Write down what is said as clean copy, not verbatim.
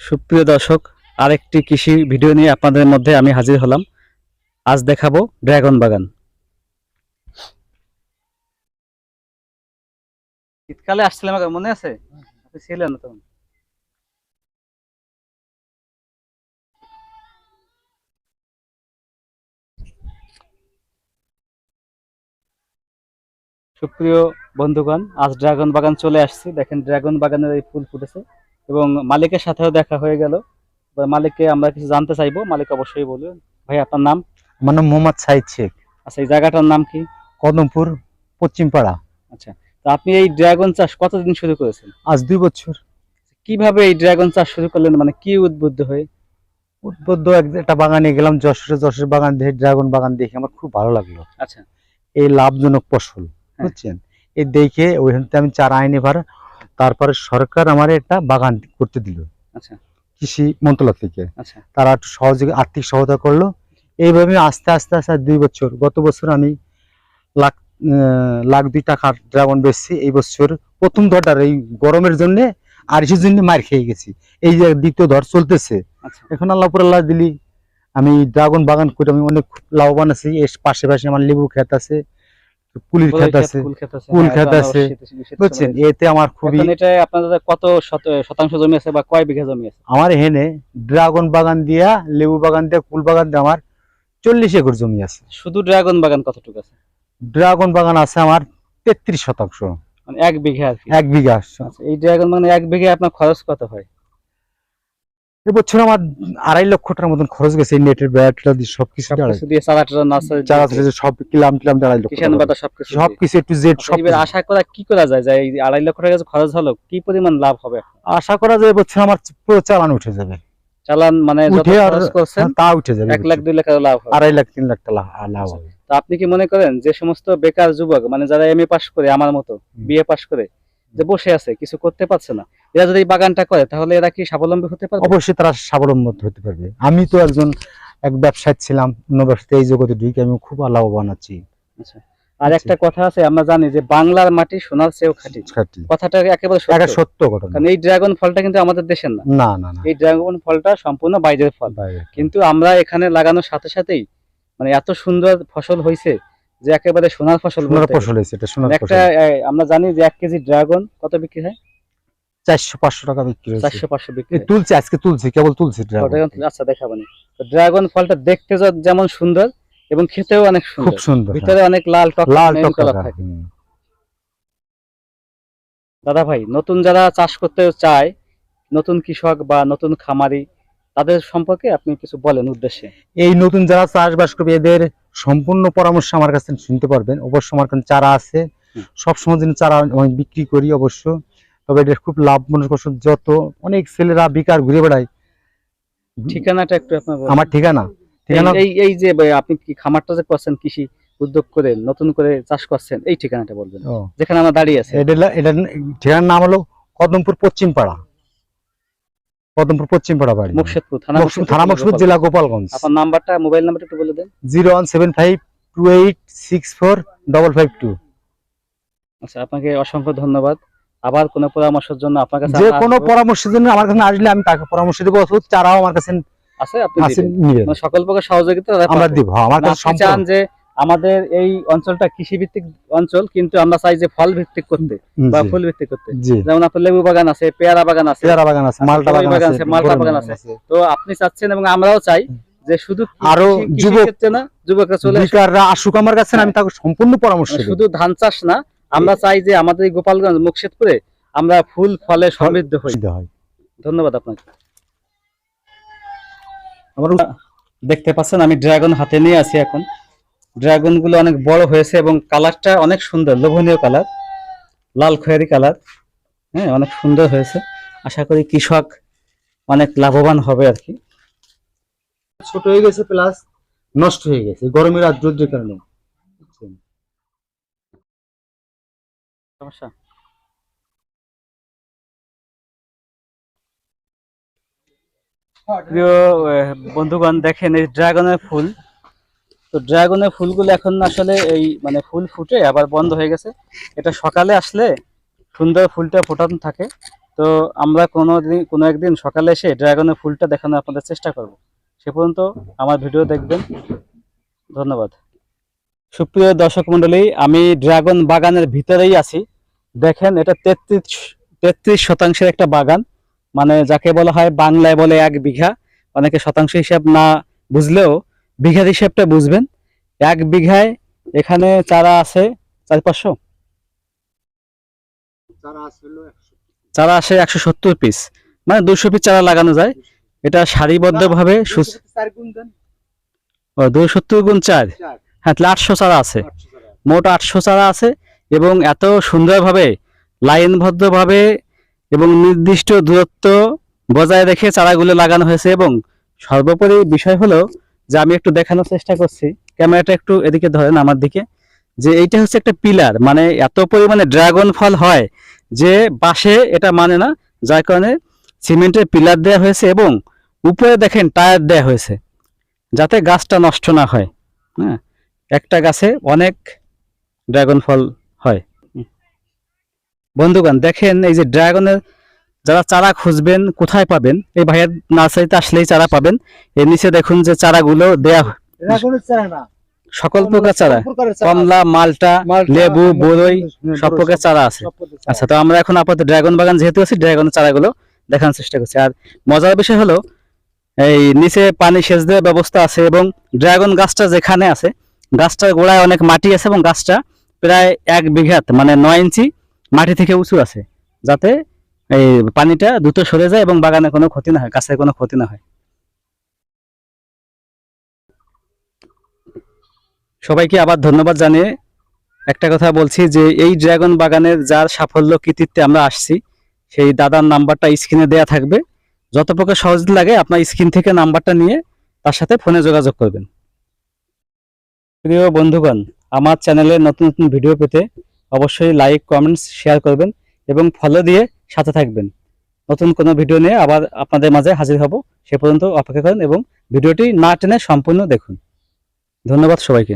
সুপ্রিয় দর্শক, আরেকটি কৃষি ভিডিও নিয়ে আপনাদের মধ্যে আমি হাজির হলাম। আজ দেখাবো ড্রাগন বাগান। শীতকালে আসছিলাম, মনে আছে? আপনি ছিলেন না তখন। সুপ্রিয় বন্ধুগণ, আজ ড্রাগন বাগান চলে আসছি। দেখেন ড্রাগন বাগানের এই ফুল ফুটেছে এবং মালিকের সাথেও দেখা হয়ে গেল। মালিককে আমরা কিছু জানতে চাইবো, মালিক অবশ্যই বলবেন। ভাই, আপনার নাম? আমার নাম মোহাম্মদ সাইদ শেখ। আচ্ছা, এই জায়গাটার নাম কি? কদমপুর পশ্চিম পাড়া। আচ্ছা, তো আপনি এই ড্রাগন চাষ কতদিন শুরু করেছেন? আজ 2 বছর। কিভাবে এই ড্রাগন চাষ শুরু করলেন, মানে কি উদ্বুদ্ধ হয়ে? উদ্বুদ্ধ একটা বাগানে গেলাম, যশোরের বাগান দেখে, ড্রাগন বাগান দেখে আমার খুব ভালো লাগলো। আচ্ছা, এই লাভজনক ফসল, বুঝছেন? এই দেখে ওইখান থেকে আমি চারা আইনি ভার, তারপরে সরকার আমার একটা বাগান করতে দিল। আচ্ছা, কৃষি মন্ত্রণালয় থেকে। আচ্ছা, তারা একটু সহযোগী আর্থিক সহায়তা করলো। এইভাবে আস্তে আস্তে আস্তে 2 বছর, গত বছর আমি লাখ 2 টাকার ড্রাগন বেচছি। এই বছর প্রথম ধরটার এই গরমের জন্য আর ইসের জন্য মার খেয়ে গেছি। এই যে দ্বিতীয় ধর চলতেছে। এখন আল্লাহ পর আল্লাহ দিলি আমি ড্রাগন বাগান করে আমি অনেক লাভবান আছি। এর পাশে পাশে আমার লেবু ক্ষেত আছে, কুলির ক্ষেত আছে, কুল ক্ষেত আছে, বুঝছেন? এতে আমার খুবই। এটা আপনাদের কত শতাংশ জমি আছে বা কয় বিঘা জমি আছে? আমার এখানে ড্রাগন বাগান দিয়া, লেবু বাগান দিয়া, কুল বাগান দিয়া আমার 40 একর জমি আছে। শুধু ড্রাগন বাগান কতটুকু আছে? ড্রাগন বাগান আছে আমার 33 শতাংশ, মানে 1 বিঘা আর কি। 1 বিঘা। এই ড্রাগন বাগানে 1 বিঘা আপনার খরচ কত হয়? এবছর আমার 2.5 লক্ষ টাকার মতন খরচ গেছে, নেটের ব্যাটটা দিয়ে সবকিছু দিয়ে চারা সব কিলাম 2.5 লক্ষ, কিষান বাটা সবকিছু একটু জেড সব। এবার আশা করা কি করা যায় যে এই 2.5 লক্ষ টাকা খরচ হলো কি পরিমাণ লাভ হবে? আশা করা যায় এবছর আমার পুরো চালান উঠে যাবে। চালান মানে যত খরচ করছেন তা উঠে যাবে। 1 লাখ 2 লাখ লাভ হবে, 2.5 লাখ 3 লাখ টাকা লাভ হবে। তো আপনি কি মনে করেন যে সমস্ত বেকার যুবক, মানে যারা এমএ পাস করে, আমার মতো বিএ পাস করে যে বসে আছে, কিছু করতে পারছে না, এরা যদি এই বাগানটা করে তাহলে এরা কি স্বাবলম্বী হতে পারবে? অবশ্যই তারা স্বাবলম্বী হতে পারবে। আমি তো এক ব্যবসায়ী ছিলাম, অন্য ব্যবসাতে এই জগতে ঢুকে আমি খুব লাভবান আছি। আচ্ছা, আর একটা কথা আছে, আমরা জানি যে বাংলার মাটি সোনার চেয়েও খাঁটি। কথাটা একেবারে সত্য ঘটনা। কারণ এই ড্রাগন ফলটা কিন্তু আমাদের দেশের না। না না না, এই ড্রাগন ফলটা সম্পূর্ণ বাইরের ফল। কিন্তু আমরা এখানে লাগানোর সাথে সাথেই মানে এত সুন্দর ফসল হয়েছে যে একেবারে সোনার ফসল। ফসল হয়েছে এটা, সোনার ফসল। একটা আমরা জানি যে 1 কেজি ড্রাগন কত বিক্রি হয়? 400-500 টাকা বিক্রি হচ্ছে। 400-500 বিক্রি তুলছি, আজকে তুলছি, কেবল তুলছি ড্রাগন। আচ্ছা, দেখাবনি। তো ড্রাগন ফলটা দেখতে যেমন সুন্দর এবং খেতেও অনেক সুন্দর, খুব সুন্দর, ভিতরে অনেক লাল টক থাকে। দাদা ভাই, নতুন যারা চাষ করতে চায়, নতুন কৃষক বা নতুন খামারি, তাদের সম্পর্কে আপনি কিছু বলেন উদ্দেশ্যে। এই নতুন যারা চাষবাস করবে এদের সম্পূর্ণ পরামর্শ আমার কাছে শুনতে পারবেন। অবশ্য আমার কাছে চারা আছে, সবসময় দিন চারা আমি বিক্রি করি অবশ্য। তবে এটা খুব লাভজনক ফসল। যত অনেক ছেলেরা বেকার ঘুরে বেড়ায়। ঠিকানাটা একটু আপনার? আমার ঠিকানা এই যে আপনি কি খামারটা যে করছেন, কৃষি উদ্যোগ করে নতুন করে চাষ করছেন, এই ঠিকানাটা বলবেন যেখানে আমরা দাঁড়িয়ে আছি। এটা ঠিকানার নাম হলো কদমপুর পশ্চিম পাড়া। কদমপুর পশ্চিম পাড়া বাড়ি, মুর্শিদপুর থানা, মুর্শিদপুর জেলা, গোপালগঞ্জ। আপনার নাম্বারটা, মোবাইল নাম্বারটা একটু বলে দেন। 01752864552। আচ্ছা, আপনাকে অসংখ্য ধন্যবাদ। আবার কোনো পরামর্শের জন্য আপনার কাছে, যে কোনো পরামর্শের জন্য আমার কাছে আসলে আমি তাকে পরামর্শ দেব। চারাও আমার কাছে আছে, আপনি দিবেন। মানে সকল প্রকার সহযোগিতা আমরা দিব। আমার কাছে চান যে আমাদের এই অঞ্চলটা কৃষি ভিত্তিক অঞ্চল, কিন্তু আমরা চাই যে ফল ভিত্তিক করতে বা ফুল ভিত্তিক করতে। যেমন আপনার লেবু বাগান আছে, পেয়ারা বাগান আছে, মালটা বাগান আছে। তো আপনি চাচ্ছেন এবং আমরাও চাই যে শুধু আরো যুবকরা চলে আসুক আমার কাছে, আমি তাকে সম্পূর্ণ পরামর্শ দেব। শুধু ধান চাষ না, আমরা চাই যে আমাদের গোপালগঞ্জ, মুর্শিদপুরে আমরা ফুল ফলে সমৃদ্ধ হই। ধন্যবাদ আপনাকে। দেখতে পাচ্ছেন আমি ড্রাগন হাতে নিয়ে আছি এখন। ড্রাগন গুলো অনেক বড় হয়েছে এবং কালারটা অনেক সুন্দর, লোভনীয় কালার, লাল খয়েরি কালার। হ্যাঁ, অনেক সুন্দর হয়েছে। আশা করি কৃষক অনেক লাভবান হবে আর কি। ছোট হয়ে গেছে, প্লাস নষ্ট হয়ে গেছে গরমের আর রোদের কারণে। সমস্যা। প্রিয় বন্ধুগণ, দেখেন এই ড্রাগনের ফুল। তো ড্রাগনের ফুলগুলো এখন আসলে এই মানে ফুল ফুটে আবার বন্ধ হয়ে গেছে। এটা সকালে আসলে সুন্দর ফুলটা ফোটানো থাকে তো আমরা কোনো একদিন সকালে এসে ড্রাগনের ফুলটা দেখানোর আপনাদের চেষ্টা করব। সে পর্যন্ত আমার ভিডিও দেখবেন। ধন্যবাদ। সুপ্রিয় দর্শক মন্ডলী, আমি ড্রাগন বাগানের ভিতরেই আছি। দেখেন, এটা 33 শতাংশের একটা বাগান, মানে যাকে বলা হয় বাংলায় বলে 1 বিঘা। অনেকে শতাংশ হিসাব না বুঝলেও বিঘার হিসাবটা বুঝবেন। 1 বিঘায় এখানে চারা আছে 400-500, চারা আসে 170 পিস, মানে 200 পিস চারা লাগানো যায়। এটা সারিবদ্ধভাবে 270 গুণ 4, হ্যাঁ, 800 চারা আছে, মোট 800 চারা আছে। এবং এত সুন্দরভাবে লাইনবদ্ধভাবে এবং নির্দিষ্ট দূরত্ব বজায় রেখে চারাগুলো লাগানো হয়েছে। এবং সর্বোপরি বিষয় হলো যে আমি একটু দেখানোর চেষ্টা করছি, ক্যামেরাটা একটু এদিকে ধরেন আমার দিকে, যে এইটা হচ্ছে একটা পিলার, মানে এত পরিমাণে ড্রাগন ফল হয় যে বাঁশে এটা মানে না, যার কারণে সিমেন্টের পিলার দেওয়া হয়েছে এবং উপরে দেখেন টায়ার দেওয়া হয়েছে যাতে গাছটা নষ্ট না হয়। হ্যাঁ, একটা গাছে অনেক ড্রাগন ফল হয়। বন্ধুগণ দেখেন, এই যে ড্রাগনের যারা চারা খুঁজবেন কোথায় পাবেন, এই ভাইয়ের নার্সারিতে আসলেই চারা পাবেন। এর নিচে দেখুন যে চারাগুলো দেয়া সকল প্রকার চারা, কমলা, মালটা, লেবু, বরই, সব প্রকার চারা আছে। আচ্ছা, তো আমরা এখন আপাতত ড্রাগন বাগান যেহেতু আছে, ড্রাগনের চারাগুলো দেখানোর চেষ্টা করছি। আর মজার বিষয় হলো এই নিচে পানি সেচ দেওয়ার ব্যবস্থা আছে এবং ড্রাগন গাছটা যেখানে আছে গাছটার গোড়ায় অনেক মাটি আছে এবং গাছটা প্রায় 1 বিঘাত মানে 9 ইঞ্চি মাটি থেকে উঁচু আছে, যাতে এই পানিটা দ্রুত সরে যায় এবং বাগানে কোনো ক্ষতি না হয়, গাছের কোনো ক্ষতি না হয়। সবাইকে আবার ধন্যবাদ জানিয়ে একটা কথা বলছি যে এই ড্রাগন বাগানের যার সাফল্য কৃতিত্বে আমরা আসছি, সেই দাদার নাম্বারটা স্ক্রিনে দেয়া থাকবে। যত প্রকার সহজ লাগে আপনার স্ক্রিন থেকে নাম্বারটা নিয়ে তার সাথে ফোনে যোগাযোগ করবেন। প্রিয় বন্ধুগণ, আমার চ্যানেলে নতুন নতুন ভিডিও পেতে অবশ্যই লাইক, কমেন্টস, শেয়ার করবেন এবং ফলো দিয়ে সাথে থাকবেন। নতুন কোনো ভিডিও নিয়ে আবার আপনাদের মাঝে হাজির হব। সে পর্যন্ত অপেক্ষা করেন এবং ভিডিওটি না টেনে সম্পূর্ণ দেখুন। ধন্যবাদ সবাইকে।